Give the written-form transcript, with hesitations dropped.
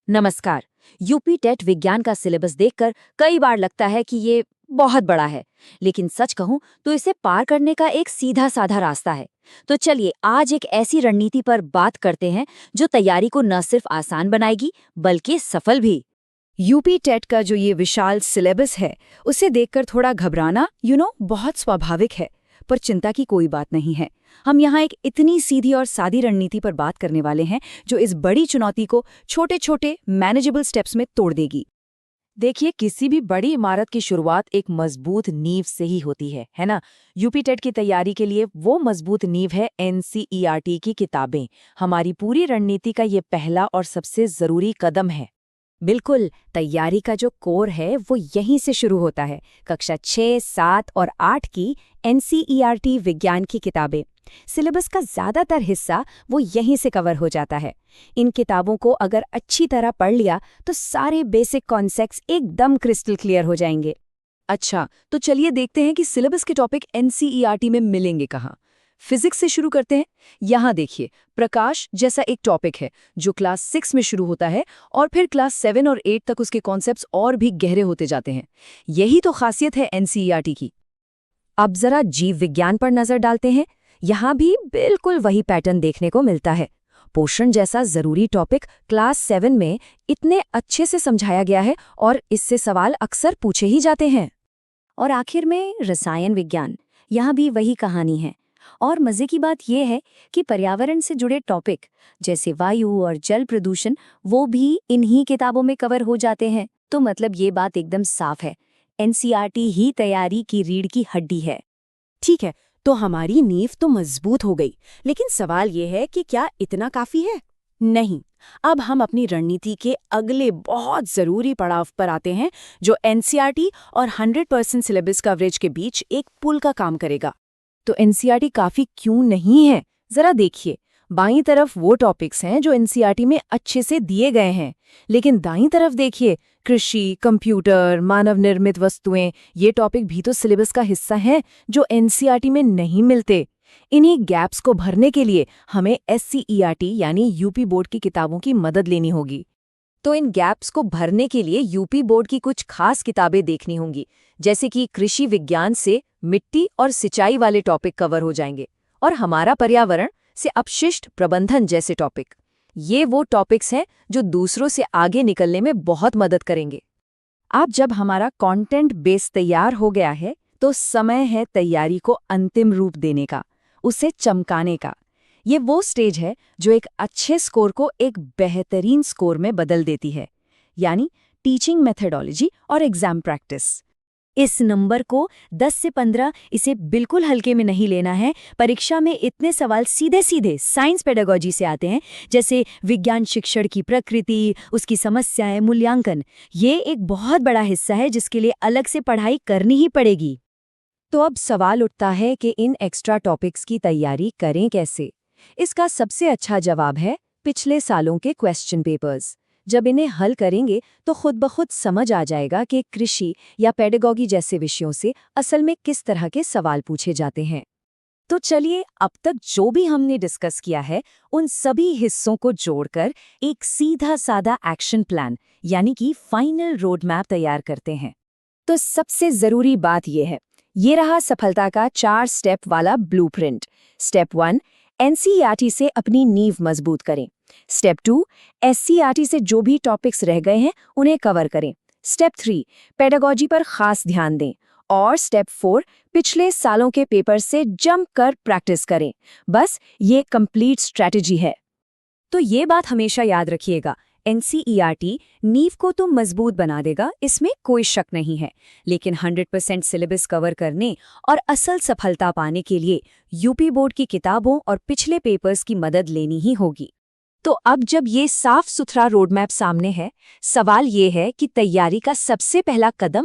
नमस्कार। UP TET विज्ञान का सिलेबस देखकर कई बार लगता है कि ये बहुत बड़ा है, लेकिन सच कहूं तो इसे पार करने का एक सीधा साधा रास्ता है। तो चलिए आज एक ऐसी रणनीति पर बात करते हैं जो तैयारी को न सिर्फ आसान बनाएगी बल्कि सफल भी। यूपी टेट का जो ये विशाल सिलेबस है, उसे देखकर थोड़ा घबराना बहुत स्वाभाविक है। पर चिंता की कोई बात नहीं है। हम यहाँ एक इतनी सीधी और सादी रणनीति पर बात करने वाले हैं जो इस बड़ी चुनौती को छोटे छोटे मैनेजेबल स्टेप्स में तोड़ देगी। देखिए, किसी भी बड़ी इमारत की शुरुआत एक मजबूत नींव से ही होती है ना। यूपी टेट की तैयारी के लिए वो मजबूत नींव है एनसीईआरटी की किताबें। हमारी पूरी रणनीति का ये पहला और सबसे जरूरी कदम है। बिल्कुल, तैयारी का जो कोर है वो यहीं से शुरू होता है। कक्षा 6, 7 और 8 की एनसीईआरटी विज्ञान की किताबें। सिलेबस का ज़्यादातर हिस्सा वो यहीं से कवर हो जाता है। इन किताबों को अगर अच्छी तरह पढ़ लिया तो सारे बेसिक कॉन्सेप्ट्स एकदम क्रिस्टल क्लियर हो जाएंगे। अच्छा, तो चलिए देखते हैं कि सिलेबस के टॉपिक एनसीईआरटी में मिलेंगे कहाँ। फिजिक्स से शुरू करते हैं। यहाँ देखिए, प्रकाश जैसा एक टॉपिक है जो क्लास 6 में शुरू होता है और फिर क्लास 7 और 8 तक उसके कॉन्सेप्ट्स और भी गहरे होते जाते हैं। यही तो खासियत है एनसीईआरटी की। अब जरा जीव विज्ञान पर नजर डालते हैं। यहाँ भी बिल्कुल वही पैटर्न देखने को मिलता है। पोषण जैसा जरूरी टॉपिक क्लास 7 में इतने अच्छे से समझाया गया है और इससे सवाल अक्सर पूछे ही जाते हैं। और आखिर में रसायन विज्ञान, यहाँ भी वही कहानी है। और मजे की बात यह है कि पर्यावरण से जुड़े टॉपिक जैसे वायु और जल प्रदूषण वो भी इन्हीं किताबों में कवर हो जाते हैं। तो मतलब ये बात एकदम साफ है, एनसीईआरटी ही तैयारी की रीढ़ की हड्डी है। ठीक है, तो हमारी नींव तो मजबूत हो गई, लेकिन सवाल ये है कि क्या इतना काफी है? नहीं। अब हम अपनी रणनीति के अगले बहुत जरूरी पड़ाव पर आते हैं जो एनसीईआरटी और 100% सिलेबस कवरेज के बीच एक पुल का काम करेगा। तो एनसीईआरटी काफी क्यों नहीं है, जरा देखिए। बाईं तरफ वो टॉपिक्स हैं जो एनसीईआरटी में अच्छे से दिए गए हैं, लेकिन दाईं तरफ देखिए, कृषि, कंप्यूटर, मानव निर्मित वस्तुएं, ये टॉपिक भी तो सिलेबस का हिस्सा हैं जो एनसीईआरटी में नहीं मिलते। इन्हीं गैप्स को भरने के लिए हमें एससीईआरटी यानी यूपी बोर्ड की किताबों की मदद लेनी होगी। तो इन गैप्स को भरने के लिए यूपी बोर्ड की कुछ खास किताबें देखनी होंगी, जैसे कि कृषि विज्ञान से मिट्टी और सिंचाई वाले टॉपिक कवर हो जाएंगे और हमारा पर्यावरण से अपशिष्ट प्रबंधन जैसे टॉपिक। ये वो टॉपिक्स हैं जो दूसरों से आगे निकलने में बहुत मदद करेंगे। अब जब हमारा कंटेंट बेस तैयार हो गया है तो समय है तैयारी को अंतिम रूप देने का, उसे चमकाने का। ये वो स्टेज है जो एक अच्छे स्कोर को एक बेहतरीन स्कोर में बदल देती है, यानी टीचिंग मेथडोलॉजी और एग्जाम प्रैक्टिस। इस नंबर को 10 से 15 इसे बिल्कुल हल्के में नहीं लेना है। परीक्षा में इतने सवाल सीधे सीधे साइंस पेडागोजी से आते हैं, जैसे विज्ञान शिक्षण की प्रकृति, उसकी समस्याएं, मूल्यांकन। ये एक बहुत बड़ा हिस्सा है जिसके लिए अलग से पढ़ाई करनी ही पड़ेगी। तो अब सवाल उठता है कि इन एक्स्ट्रा टॉपिक्स की तैयारी करें कैसे। इसका सबसे अच्छा जवाब है पिछले सालों के क्वेश्चन पेपर्स। जब इन्हें हल करेंगे तो खुद ब खुद समझ आ जाएगा कि कृषि या पेडागोगी जैसे विषयों से असल में किस तरह के सवाल पूछे जाते हैं। तो चलिए अब तक जो भी हमने डिस्कस किया है उन सभी हिस्सों को जोड़कर एक सीधा सादा एक्शन प्लान यानी कि फाइनल रोड मैप तैयार करते हैं। तो सबसे जरूरी बात यह है, ये रहा सफलता का 4 स्टेप वाला ब्लूप्रिंट। स्टेप 1, एनसीईआरटी से अपनी नींव मजबूत करें। स्टेप 2, एससीईआरटी से जो भी टॉपिक्स रह गए हैं उन्हें कवर करें। स्टेप 3, पेडागोजी पर खास ध्यान दें। और स्टेप 4, पिछले सालों के पेपर से जंप कर प्रैक्टिस करें। बस ये कंप्लीट स्ट्रैटेजी है। तो ये बात हमेशा याद रखिएगा, एनसीईआरटी नींव को तो मजबूत बना देगा, इसमें कोई शक नहीं है, लेकिन 100% सिलेबस कवर करने और असल सफलता पाने के लिए यूपी बोर्ड की किताबों और पिछले पेपर्स की मदद लेनी ही होगी। तो अब जब ये साफ सुथरा रोड मैप सामने है, सवाल ये है कि तैयारी का सबसे पहला कदम